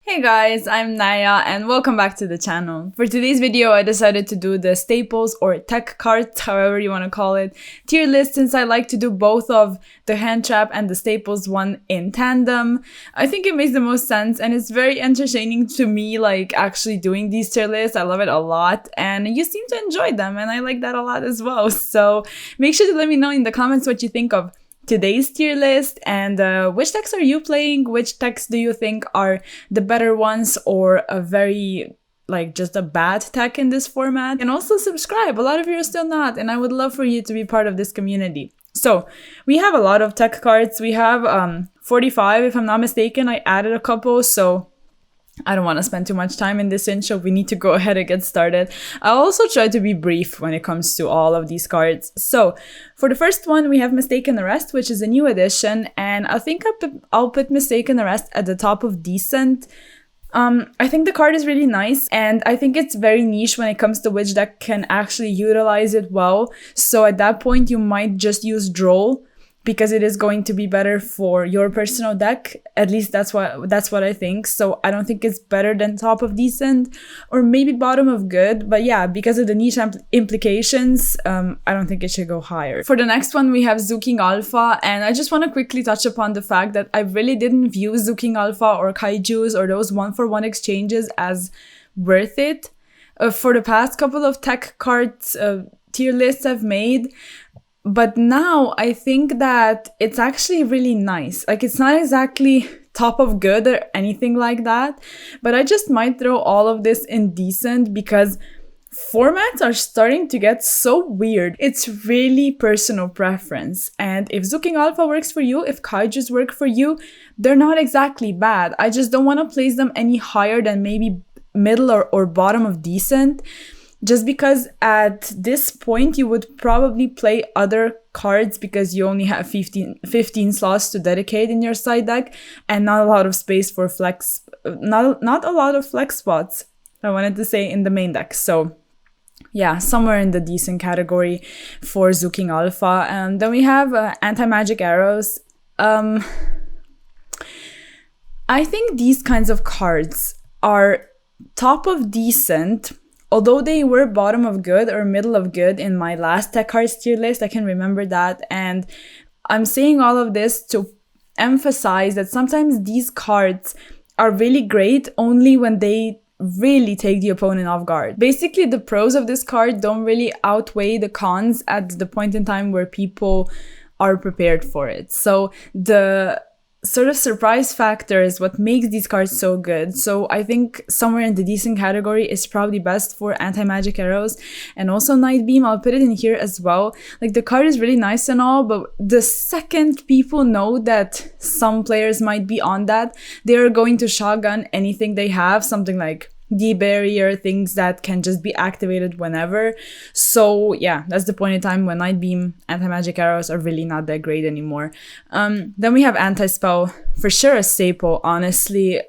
Hey guys, I'm Naya and welcome back to the channel. For today's video, I decided to do the staples or tech cards, however you want to call it, tier list since I like to do both of the hand trap and the staples one in tandem. I think it makes the most sense and it's very entertaining to me, like actually doing these tier lists. I love it a lot and you seem to enjoy them and I like that a lot as well. So make sure to let me know in the comments what you think of today's tier list and which decks are you playing, which decks do you think are the better ones or a very just a bad tech in this format. And also subscribe, a lot of you are still not, and I would love for you to be part of this community. So we have a lot of tech cards. We have 45 if I'm not mistaken. I added a couple, so I don't want to spend too much time in this intro. We need to go ahead and get started. I'll also try to be brief when it comes to all of these cards. So for the first one, we have Mistaken Arrest, which is a new addition. And I think I'll put Mistaken Arrest at the top of decent. I think the card is really nice and I think it's very niche when it comes to which deck can actually utilize it well. So at that point, you might just use Droll, because it is going to be better for your personal deck. At least that's what I think. So I don't think it's better than top of decent or maybe bottom of good. But yeah, because of the niche implications, I don't think it should go higher. For the next one, we have Zuking Alpha. And I just want to quickly touch upon the fact that I really didn't view Zuking Alpha or Kaijus or those 1-for-1 exchanges as worth it. For the past couple of tech cards tier lists I've made, but now I think that it's actually really nice. Like, it's not exactly top of good or anything like that, but I just might throw all of this in decent because formats are starting to get so weird. It's really personal preference. And if Zuking Alpha works for you, if Kaijus work for you, they're not exactly bad. I just don't want to place them any higher than maybe middle or bottom of decent. Just because at this point you would probably play other cards because you only have 15 slots to dedicate in your side deck and not a lot of space for flex, not a lot of flex spots, I wanted to say, in the main deck. So yeah, somewhere in the decent category for Zuking Alpha. And then we have Anti-Magic Arrows. I think these kinds of cards are top of decent, although they were bottom of good or middle of good in my last tech cards tier list. I can remember that. And I'm saying all of this to emphasize that sometimes these cards are really great only when they really take the opponent off guard. Basically, the pros of this card don't really outweigh the cons at the point in time where people are prepared for it. So the sort of surprise factor is what makes these cards so good. So I think somewhere in the decent category is probably best for Anti-Magic Arrows and also Night Beam. I'll put it in here as well. Like, the card is really nice and all, but the second people know that some players might be on that, they're going to shotgun anything they have, something like D-Barrier, things that can just be activated whenever. So yeah, that's the point in time when Night Beam, Anti-Magic Arrows are really not that great anymore. Then we have Anti-Spell, for sure a staple, honestly.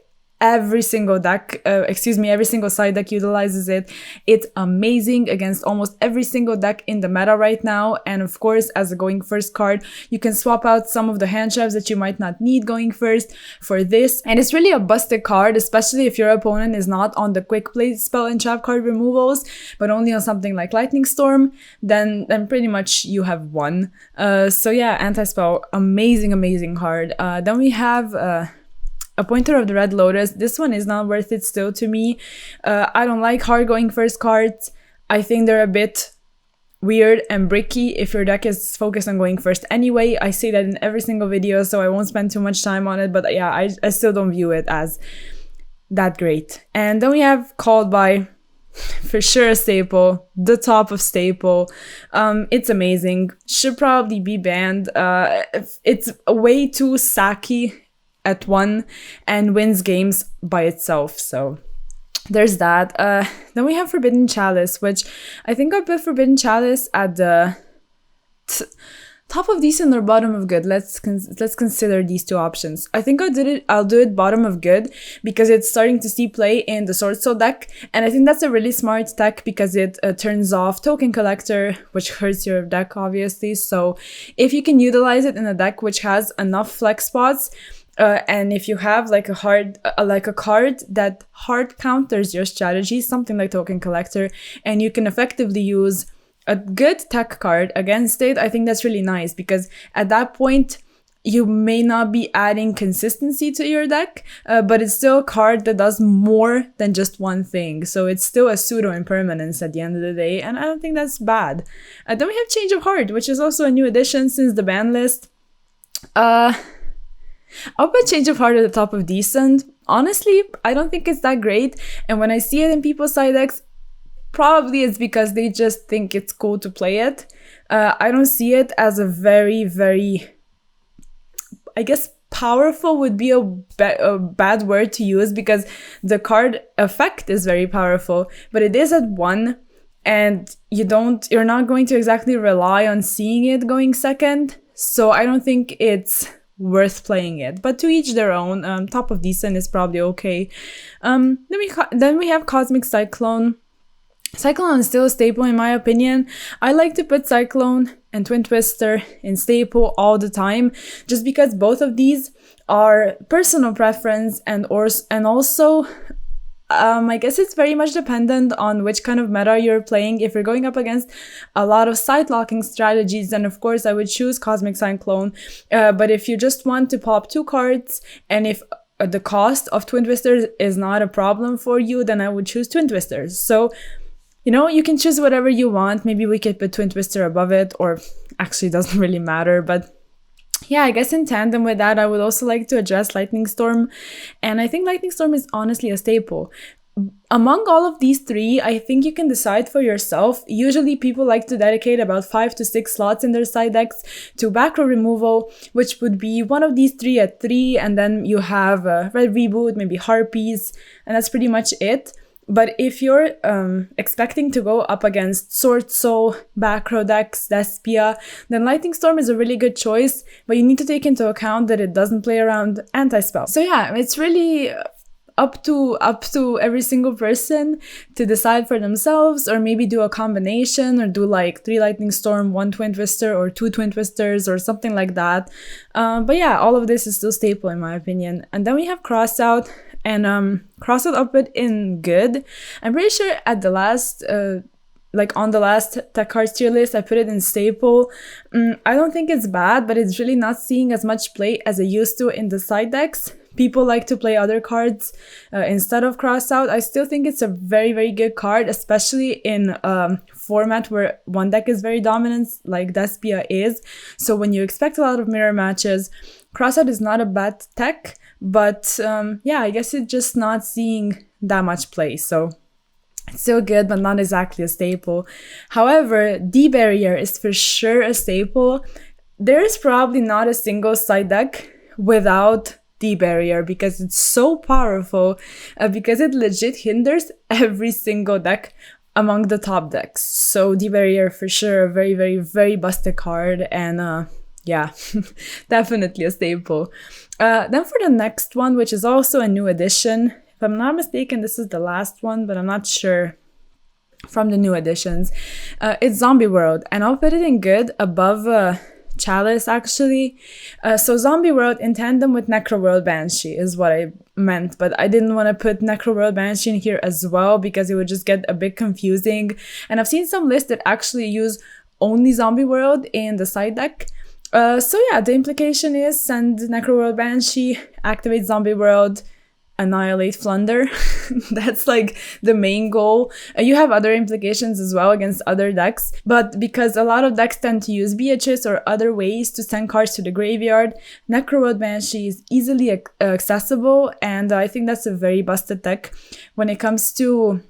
Every single deck, every single side deck utilizes it. It's amazing against almost every single deck in the meta right now. And of course, as a going first card, you can swap out some of the hand traps that you might not need going first for this. And it's really a busted card, especially if your opponent is not on the quick play spell and trap card removals, but only on something like Lightning Storm, then pretty much you have won. So yeah, Anti-Spell, amazing card. Then we have a Pointer of the Red Lotus. This one is not worth it still to me. I don't like hard going first cards. I think they're a bit weird and bricky if your deck is focused on going first anyway. I say that in every single video, so I won't spend too much time on it. But yeah, I still don't view it as that great. And then we have Called By, for sure a staple, the top of staple. It's amazing. Should probably be banned. It's way too sacky at 1 and wins games by itself. So there's that. Then we have Forbidden Chalice, which I think I put Forbidden Chalice at the top of decent or bottom of good. Let's consider these two options. I think I'll do it bottom of good because it's starting to see play in the Sword Soul deck, and I think that's a really smart tech because it turns off Token Collector, which hurts your deck obviously. So if you can utilize it in a deck which has enough flex spots, And if you have like a card that hard counters your strategy, something like Token Collector, and you can effectively use a good tech card against it, I think that's really nice, because at that point you may not be adding consistency to your deck, but it's still a card that does more than just one thing. So it's still a pseudo impermanence at the end of the day, and I don't think that's bad. Then we have Change of Heart, which is also a new addition since the ban list. I'll put Change of Heart at the top of decent. Honestly, I don't think it's that great, and when I see it in people's side decks, probably it's because they just think it's cool to play it. I don't see it as a very, very, I guess powerful would be a bad word to use, because the card effect is very powerful, but it is at 1, and you're not going to exactly rely on seeing it going second. So I don't think it's worth playing it, but to each their own. Top of decent is probably okay. Then we have Cosmic Cyclone. Cyclone is still a staple in my opinion. I like to put Cyclone and Twin Twister in staple all the time, just because both of these are personal preference, and also I guess it's very much dependent on which kind of meta you're playing. If you're going up against a lot of side locking strategies, then of course I would choose Cosmic Cyclone. But if you just want to pop 2 cards, and if the cost of Twin Twisters is not a problem for you, then I would choose Twin Twisters. So you can choose whatever you want. Maybe we could put Twin Twister above it, or actually it doesn't really matter. But yeah, I guess in tandem with that, I would also like to address Lightning Storm. And I think Lightning Storm is honestly a staple. Among all of these 3, I think you can decide for yourself. Usually people like to dedicate about 5 to 6 slots in their side decks to back row removal, which would be one of these 3 at 3, and then you have Red Reboot, maybe Harpies, and that's pretty much it. But if you're expecting to go up against Sword Soul, back row decks, Despia, then Lightning Storm is a really good choice, but you need to take into account that it doesn't play around anti-spell. So yeah, it's really up to every single person to decide for themselves, or maybe do a combination, or do like 3 Lightning Storm, 1 Twin Twister, or 2 Twin Twisters, or something like that. But yeah, all of this is still staple in my opinion. And then we have Crossout. And Crossout up it in good. I'm pretty sure at the last, on the last tech cards tier list, I put it in staple. I don't think it's bad, but it's really not seeing as much play as it used to in the side decks. People like to play other cards instead of Crossout. I still think it's a very, very good card, especially in format where one deck is very dominant, like Despia is. So when you expect a lot of mirror matches, Crossout is not a bad tech, but yeah, I guess it's just not seeing that much play. So it's still good, but not exactly a staple. However, D-Barrier is for sure a staple. There is probably not a single side deck without D-Barrier, because it's so powerful, because it legit hinders every single deck among the top decks. So D-Barrier for sure, a very, very, very busted card, and yeah, definitely a staple. Then for the next one, which is also a new addition, if I'm not mistaken, this is the last one, but I'm not sure from the new additions. It's Zombie World, and I'll put it in good above Chalice, actually. So Zombie World in tandem with Necro World Banshee is what I meant, but I didn't want to put Necro World Banshee in here as well, because it would just get a bit confusing. And I've seen some lists that actually use only Zombie World in the side deck. So yeah, the implication is send Necro World Banshee, activate Zombie World, annihilate Flunder. That's like the main goal. You have other implications as well against other decks, but because a lot of decks tend to use BHs or other ways to send cards to the graveyard, Necro World Banshee is easily accessible, and I think that's a very busted deck when it comes to,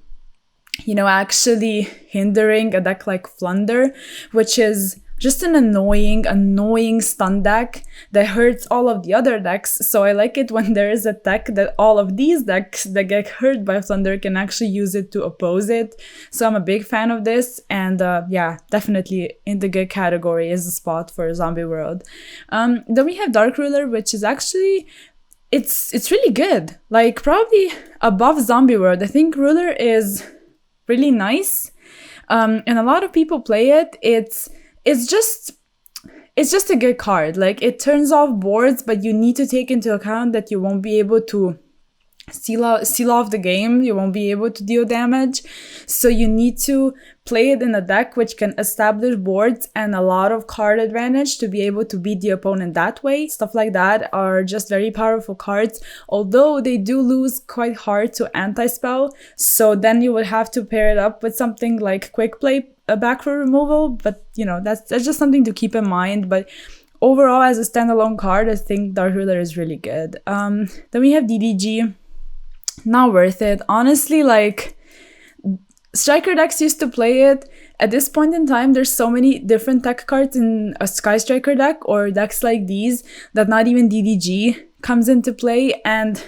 actually hindering a deck like Flunder, which is just an annoying stun deck that hurts all of the other decks. So I like it when there is a deck that all of these decks that get hurt by Thunder can actually use it to oppose it. So I'm a big fan of this, and yeah, definitely in the good category is the spot for Zombie World. Then we have Dark Ruler, which is actually, it's really good. Like probably above Zombie World. I think Ruler is really nice, and a lot of people play it. It's it's just a good card. Like, it turns off boards, but you need to take into account that you won't be able to seal off the game. You won't be able to deal damage. So you need to play it in a deck which can establish boards and a lot of card advantage to be able to beat the opponent that way. Stuff like that are just very powerful cards, although they do lose quite hard to anti-spell. So then you would have to pair it up with something like quick play, a back row removal. But you know, that's just something to keep in mind. But overall, as a standalone card, I think Dark Ruler is really good. Then we have DDG. Not worth it. Honestly, like, Striker decks used to play it. At this point in time, there's so many different tech cards in a Sky Striker deck or decks like these that not even DDG comes into play. And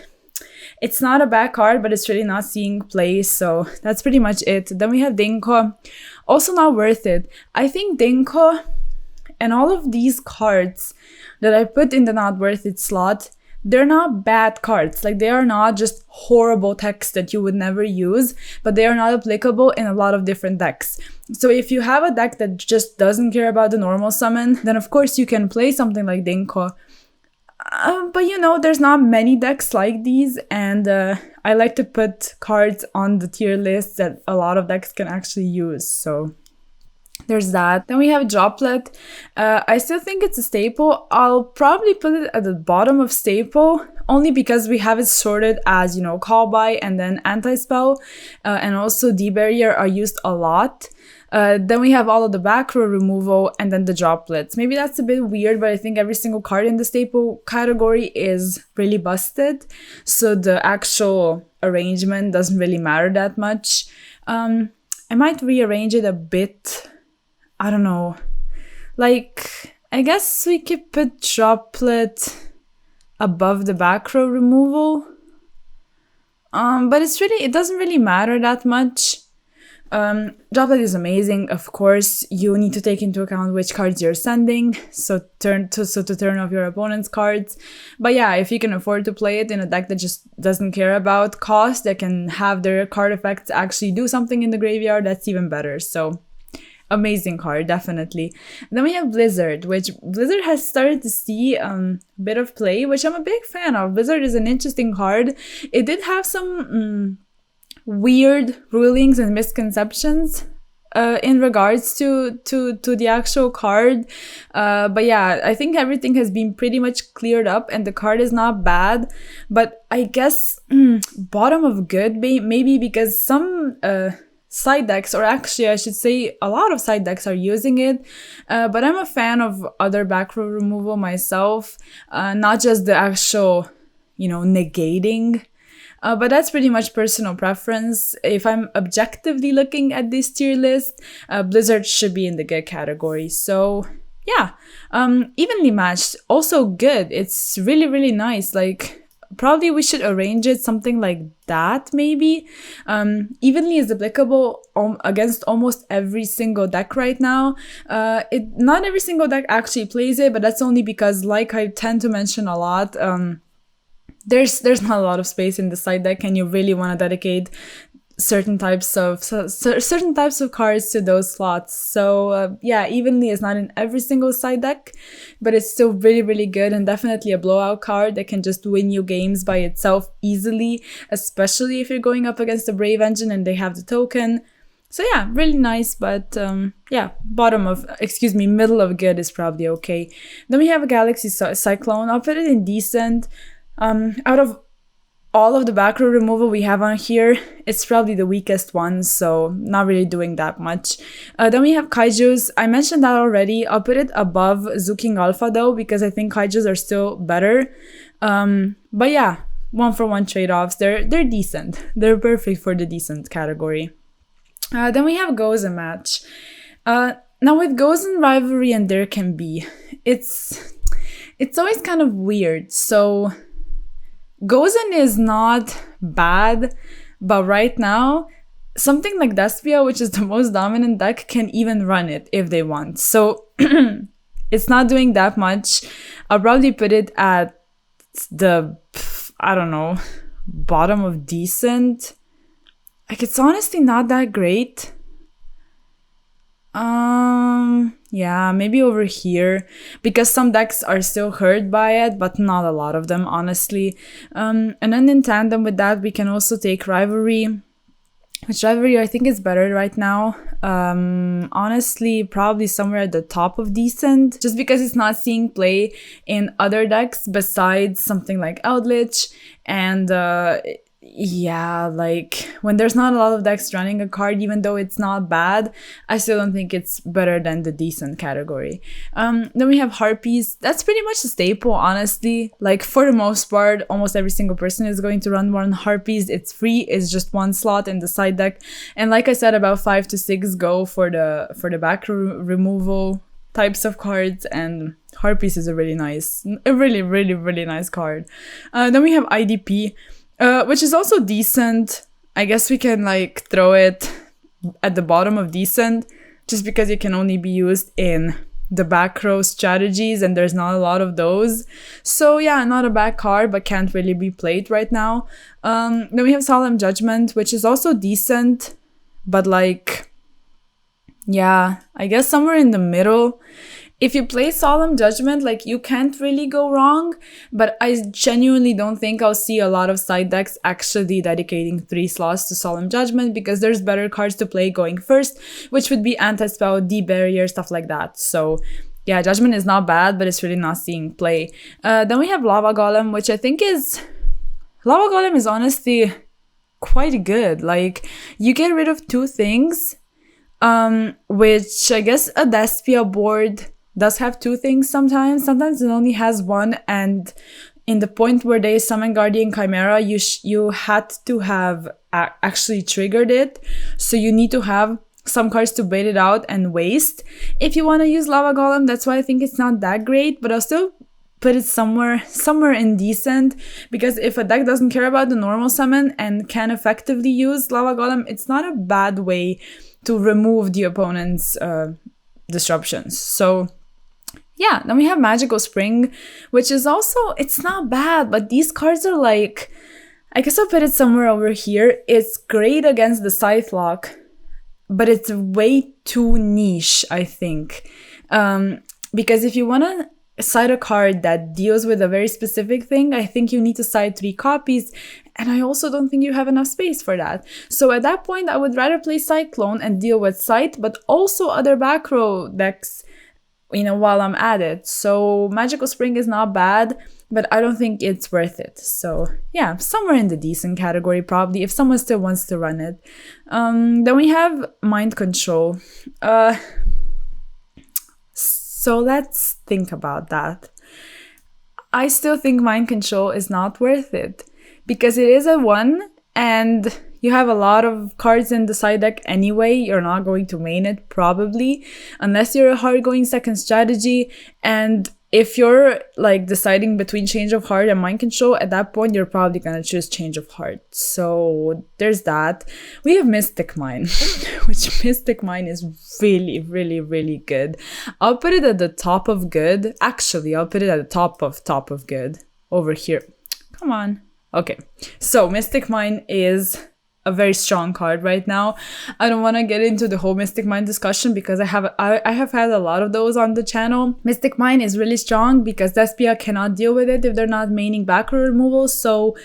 it's not a bad card, but it's really not seeing play. So that's pretty much it. Then we have Dinko. Also not worth it. I think Dinko and all of these cards that I put in the not worth it slot, they're not bad cards. Like, they are not just horrible text that you would never use, but they are not applicable in a lot of different decks. So if you have a deck that just doesn't care about the normal summon, then of course you can play something like Dinko. But you know, there's not many decks like these, and I like to put cards on the tier list that a lot of decks can actually use. So there's that. Then we have Droplet. I still think it's a staple. I'll probably put it at the bottom of staple, only because we have it sorted as, you know, call by and then anti-spell, and also D-barrier are used a lot. Then we have all of the back row removal and then the droplets. Maybe that's a bit weird, but I think every single card in the staple category is really busted. So the actual arrangement doesn't really matter that much. I might rearrange it a bit. I don't know. Like, I guess we could put droplet above the back row removal. But it doesn't really matter that much. Droplet is amazing, of course. You need to take into account which cards you're sending, so to turn off your opponent's cards. But yeah, if you can afford to play it in a deck that just doesn't care about cost, that can have their card effects actually do something in the graveyard, that's even better. So amazing card, definitely. And then we have Blizzard, which Blizzard has started to see a bit of play, which I'm a big fan of. Blizzard is an interesting card. It did have some weird rulings and misconceptions in regards to the actual card. But yeah, I think everything has been pretty much cleared up and the card is not bad. But I guess bottom of good, maybe because some side decks, or actually I should say a lot of side decks are using it, but I'm a fan of other back row removal myself, not just the actual, you know, negating, but that's pretty much personal preference. If I'm objectively looking at this tier list, Blizzard should be in the good category. So yeah, evenly matched, also good. It's really, really nice. Like, probably we should arrange it something like that, maybe. Evenly is applicable against almost every single deck right now. Not every single deck actually plays it, but that's only because, like I tend to mention a lot, there's not a lot of space in the side deck, and you really want to dedicate certain types of cards to those slots. So yeah, evenly is not in every single side deck, but it's still really, really good, and definitely a blowout card that can just win you games by itself easily, especially if you're going up against the Brave Engine and they have the token. So yeah, really nice, but yeah, middle of good is probably okay. Then we have a Galaxy Cyclone. I'll put it in decent. Out of all of the back row removal we have on here, it's probably the weakest one, so not really doing that much. Then we have Kaijus. I mentioned that already. I'll put it above Zuking Alpha though, because I think Kaijus are still better. But yeah, 1-for-1 trade-offs. They're decent. They're perfect for the decent category. Then we have Gozen Match. Now with Gozen Rivalry and There Can Be, it's always kind of weird. So Gozen is not bad, but right now, something like Despia, which is the most dominant deck, can even run it if they want. So it's not doing that much. I'll probably put it at the, I don't know, bottom of decent. Like, it's honestly not that great. Yeah, maybe over here, because some decks are still hurt by it, but not a lot of them, honestly. And then in tandem with that, we can also take Rivalry, which Rivalry I think is better right now. Honestly, probably somewhere at the top of decent, just because it's not seeing play in other decks besides something like Eldritch. And yeah, like when there's not a lot of decks running a card, even though it's not bad, I still don't think it's better than the decent category. Then we have Harpies. That's pretty much a staple, honestly. Like for the most part, almost every single person is going to run one Harpies. It's free. It's just one slot in the side deck. And like I said, about 5 to 6 go for the back removal types of cards, and Harpies is a really nice card. Then we have IDP. Which is also decent. I guess we can like throw it at the bottom of decent, just because it can only be used in the back row strategies and there's not a lot of those. So yeah, not a bad card, but can't really be played right now. Then we have Solemn Judgment, which is also decent, but like, yeah, I guess somewhere in the middle. If you play Solemn Judgment, like, you can't really go wrong, but I genuinely don't think I'll see a lot of side decks actually dedicating 3 slots to Solemn Judgment, because there's better cards to play going first, which would be Anti-Spell, D-Barrier, stuff like that. So yeah, Judgment is not bad, but it's really not seeing play. Then we have Lava Golem, which I think is... Lava Golem is honestly quite good. Like, you get rid of 2 things, which I guess a Despia board does have 2 things sometimes. Sometimes it only has 1, and in the point where they summon Guardian Chimera, you had to have actually triggered it. So you need to have some cards to bait it out and waste if you want to use Lava Golem. That's why I think it's not that great, but I'll still put it somewhere in decent, because if a deck doesn't care about the normal summon and can effectively use Lava Golem, it's not a bad way to remove the opponent's disruptions. So yeah, then we have Magical Spring, which is also, it's not bad, but these cards are like, I guess I'll put it somewhere over here. It's great against the Scythe Lock, but it's way too niche, I think. Because if you want to side a card that deals with a very specific thing, I think you need to side 3 copies, and I also don't think you have enough space for that. So at that point, I would rather play Cyclone and deal with Scythe, but also other back row decks, you know, while I'm at it. So Magical Spring is not bad, but I don't think it's worth it. So yeah, somewhere in the decent category probably, if someone still wants to run it. Then we have Mind Control. So let's think about that. I still think Mind Control is not worth it, because it is a 1, and you have a lot of cards in the side deck anyway. You're not going to main it, probably, unless you're a hard-going second strategy. And if you're like deciding between Change of Heart and Mind Control, at that point, you're probably gonna choose Change of Heart. So there's that. We have Mystic Mine, which Mystic Mine is really good. I'll put it at the top of good. Actually, I'll put it at the top of good over here. Come on. Okay, so Mystic Mine is a very strong card right now. I don't want to get into the whole Mystic Mine discussion, because I have had a lot of those on the channel. Mystic Mine is really strong because Despia cannot deal with it if they're not maining back row removal. So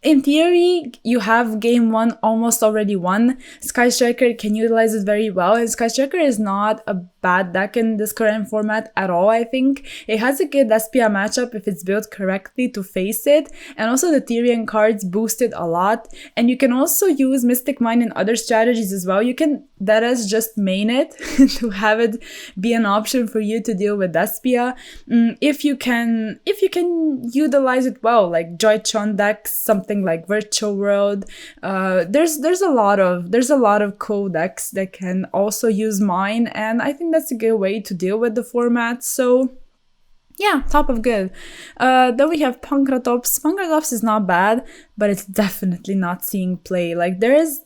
in theory, you have game 1 almost already won. Sky Striker can utilize it very well, and Sky Striker is not a bad deck in this current format at all, I think. It has a good Despia matchup if it's built correctly to face it, and also the Tyrian cards boost it a lot. And you can also use Mystic Mine in other strategies as well. You can, that is, just main it to have it be an option for you to deal with Despia. If you can utilize it well, like Joy-Tron decks, something like Virtual World. There's a lot of cool decks that can also use Mine, and I think that's a good way to deal with the format. So yeah, top of good. Then we have Pankratops. Pankratops is not bad, but it's definitely not seeing play. Like there's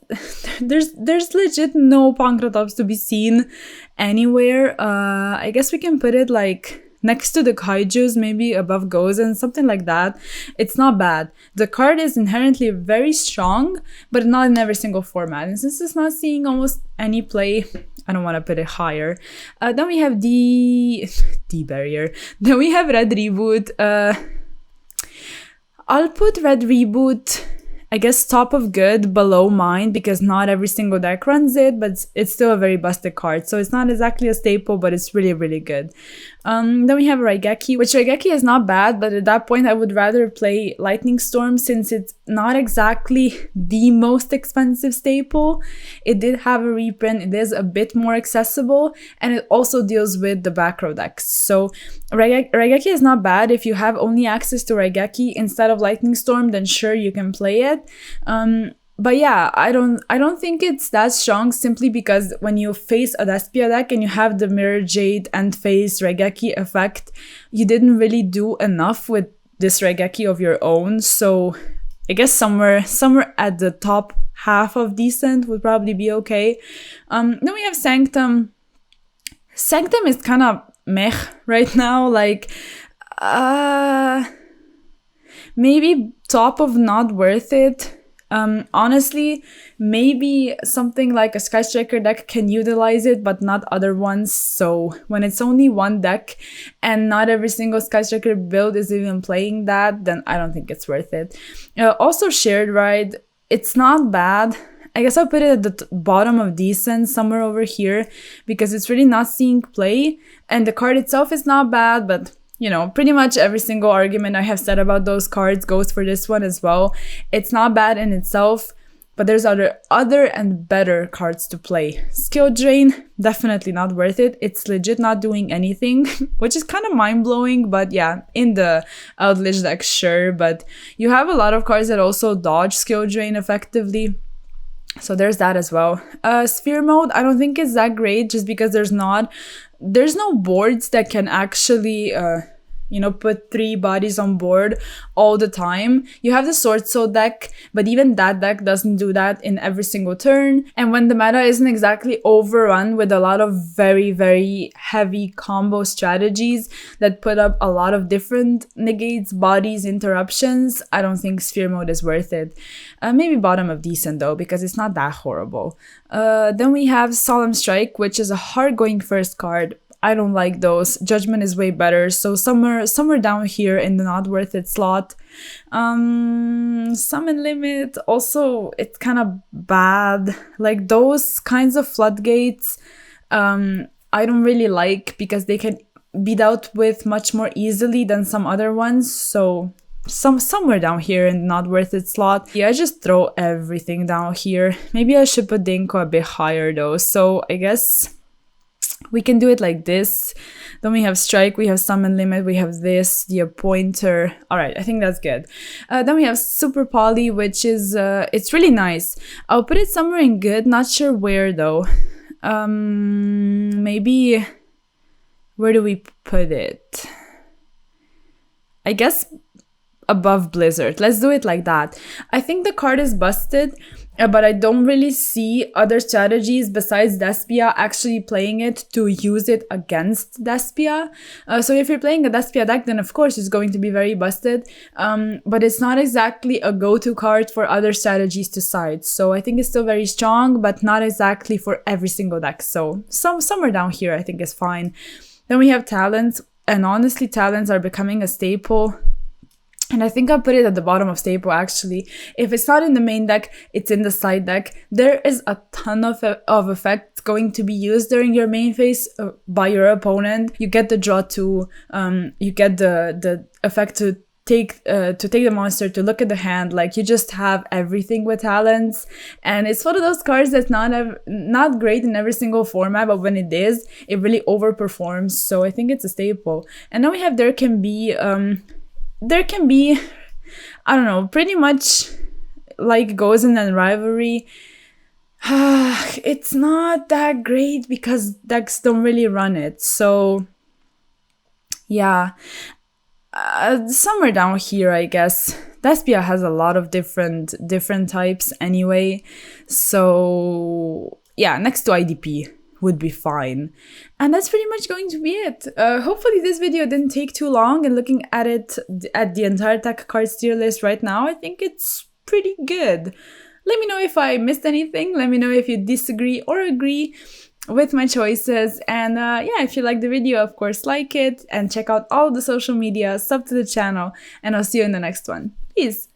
legit no Pankratops to be seen anywhere. I guess we can put it like next to the kaijus, maybe above Gozen, something like that. It's not bad. The card is inherently very strong, but not in every single format. And since it's not seeing almost any play, I don't want to put it higher. Then we have the barrier. Then we have Red Reboot. I'll put Red Reboot, I guess, top of good, below mine, because not every single deck runs it, but it's still a very busted card. So it's not exactly a staple, but it's really, really good. Then we have Raigeki, which Raigeki is not bad, but at that point I would rather play Lightning Storm since it's not exactly the most expensive staple. It did have a reprint, it is a bit more accessible, and it also deals with the back row decks. So Raigeki is not bad. If you have only access to Raigeki instead of Lightning Storm, then sure, you can play it. But yeah, I don't think it's that strong, simply because when you face a Despia deck and you have the Mirror Jade and face Raigeki effect, you didn't really do enough with this Raigeki of your own. So I guess somewhere at the top half of decent would probably be okay. Then we have Sanctum. Sanctum is kind of meh right now. Like, maybe top of not worth it. Honestly, maybe something like a Sky Striker deck can utilize it, but not other ones. So when it's only one deck and not every single Sky Striker build is even playing that, then I don't think it's worth it. Also, Shared Ride, it's not bad. I guess I'll put it at the bottom of decent, somewhere over here, because it's really not seeing play. And the card itself is not bad, but you know, pretty much every single argument I have said about those cards goes for this one as well. It's not bad in itself, but there's other and better cards to play. Skill Drain, definitely not worth it. It's legit not doing anything, which is kind of mind-blowing, but yeah, in the Outlish deck, sure. But you have a lot of cards that also dodge Skill Drain effectively. So there's that as well. Sphere Mode, I don't think it's that great, just because there's no boards that can actually, put 3 bodies on board all the time. You have the Sword Soul deck, but even that deck doesn't do that in every single turn. And when the meta isn't exactly overrun with a lot of very, very heavy combo strategies that put up a lot of different negates, bodies, interruptions, I don't think Sphere Mode is worth it. Maybe bottom of decent though, because it's not that horrible. Then we have Solemn Strike, which is a hard-going first card. I don't like those. Judgment is way better. So somewhere down here in the not worth it slot. Summon Limit, also it's kind of bad. Like those kinds of floodgates, I don't really like, because they can be dealt with much more easily than some other ones. So somewhere down here in the not worth it slot. Yeah, I just throw everything down here. Maybe I should put Dinko a bit higher though. So I guess we can do it like this. Then we have Strike, we have Summon Limit, we have this, the Appointer. Alright, I think that's good. Then we have Super Poly, which is, it's really nice. I'll put it somewhere in good, not sure where though. Maybe, where do we put it? I guess above Blizzard. Let's do it like that. I think the card is busted, but I don't really see other strategies besides Despia actually playing it to use it against Despia. So if you're playing a Despia deck, then of course it's going to be very busted, but it's not exactly a go-to card for other strategies to side. So I think it's still very strong, but not exactly for every single deck. So somewhere down here I think is fine. Then we have Talents, and honestly Talents are becoming a staple. And I think I'll put it at the bottom of staple actually. If it's not in the main deck, it's in the side deck. There is a ton of effects going to be used during your main phase by your opponent. You get the draw 2, you get the effect to take the monster, to look at the hand. Like, you just have everything with Talents. And it's one of those cards that's not great in every single format, but when it is, it really overperforms. So I think it's a staple. And then we have there can be, I don't know, pretty much like Gozen and Rivalry. It's not that great because decks don't really run it. So yeah, somewhere down here, I guess. Despia has a lot of different types anyway. So yeah, next to IDP would be fine. And that's pretty much going to be it. Hopefully this video didn't take too long, and looking at it, at the entire tech cards tier list right now, I think it's pretty good. Let me know if I missed anything. Let me know if you disagree or agree. with my choices. And yeah, if you like the video, of course, like it and check out all the social media, sub to the channel, and I'll see you in the next one. Peace!